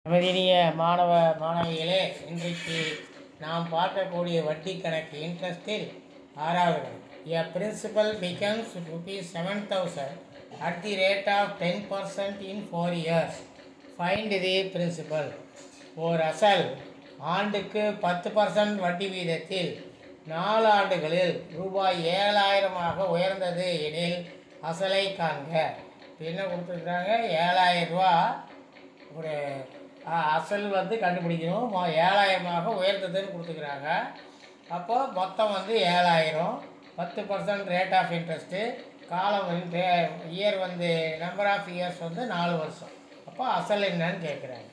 நமதினிய மாணவ மாணவிகளே, இன்றைக்கு நாம் பார்க்கக்கூடிய வட்டி கணக்கு இன்ட்ரெஸ்டில் ஆறாவது கணக்கு. A principal becomes ₹7,000 at the rate of 10% in 4 years. Find the principal. ஓர் அசல் ஆண்டுக்கு 10% வட்டி வீதத்தில் 4 ஆண்டுகளில் ரூபாய் 7,000 உயர்ந்தது எனில் அசலை காண்க. இப்போ என்ன கொடுத்துருக்குறாங்க? 7,000 ரூபா ஒரு அசல் கண்டுபிடிக்கணும். 7,000 உயர்ந்ததுன்னு கொடுத்துக்கிறாங்க. அப்போ மொத்தம் 7,000, 10% ரேட் ஆஃப் இன்ட்ரெஸ்ட்டு, காலம் இயர் நம்பர் ஆஃப் இயர்ஸ் 4 வருஷம். அப்போ அசல் என்னன்னு கேட்குறாங்க.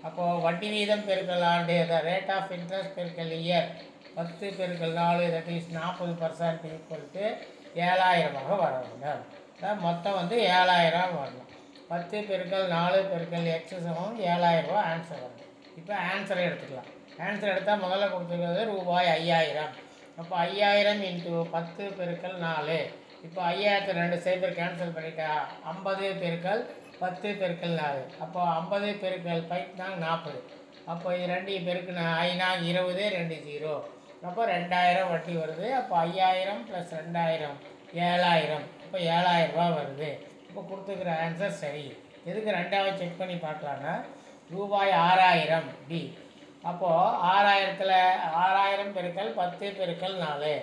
அப்போது வட்டி வீதம் பெருக்கல் ஆண்டு, ரேட் ஆஃப் இன்ட்ரெஸ்ட் பெருக்கல் இயர், 10 பெருக்கல் 4, தட் இஸ் 40% ஈக்குவல் டு 7,000 வர வேண்டும். மொத்தம் 7,000 வரணும். 10 பெருக்கல் 4 பெருக்கல் எக்ஸ் சமம் 7,000 ஆன்சர் வரும். இப்போ ஆன்சரை எடுத்துக்கலாம். ஆன்சர் எடுத்தால் முதல்ல கொடுத்துருக்கிறது ரூபாய் 5,000. அப்போ 5,000 இன்ட்டு 10 பெருக்கல் 4. இப்போ 5,000 2 சைபர் கேன்சல் பண்ணிட்டா 50 பெருக்கல் 10 பெருக்கல் 4. அப்போ 50 பெருக்கல் 40. அப்போ இது 2 பெருக்குனா 5 20, 2 0. அப்போ 2,000 வட்டி வருது. அப்போ 5,000 + 2,000 7,000. அப்போ 7,000 ரூபா வருது. இப்போ கொடுத்துக்கிற ஆன்சர் சரி. எதுக்கு ரெண்டாவது செக் பண்ணி பார்க்கலான்னா, ரூபாய் 6,000 டி. அப்போது 6,000 பெருக்கல் 10 பெருக்கல் 4.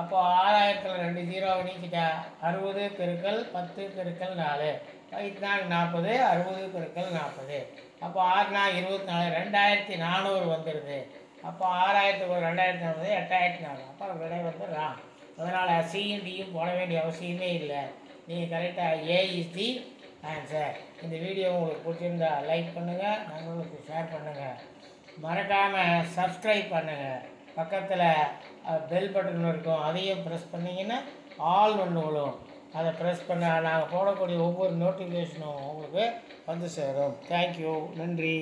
அப்போது 6,000 2 0 நீக்கிட்டா 60 பெருக்கல் 10 பெருக்கல் 4. 40, 60 பெருக்கல் 40. அப்போ 6 24, 2,400 வந்துடுது. அப்போ 6,000 2,400, 8,400. அப்போ விடை ராம். அதனால் சியும் டியும் போட வேண்டிய அவசியமே இல்லை. நீங்கள் கரெக்டாக ஏ இஸ் தி ஆன்சர். இந்த வீடியோ உங்களுக்கு பிடிச்சிருந்தா லைக் பண்ணுங்கள், நண்பர்களுக்கு ஷேர் பண்ணுங்கள், மறக்காமல் சப்ஸ்கிரைப் பண்ணுங்கள். பக்கத்தில் பெல் பட்டன் இருக்கும், அதையும் ப்ரெஸ் பண்ணிங்கன்னா ஆல் ஒன்று விழும். அதை ப்ரெஸ் பண்ண நாங்கள் போடக்கூடிய ஒவ்வொரு நோட்டிஃபிகேஷனும் உங்களுக்கு சேரும். தேங்க்யூ, நன்றி.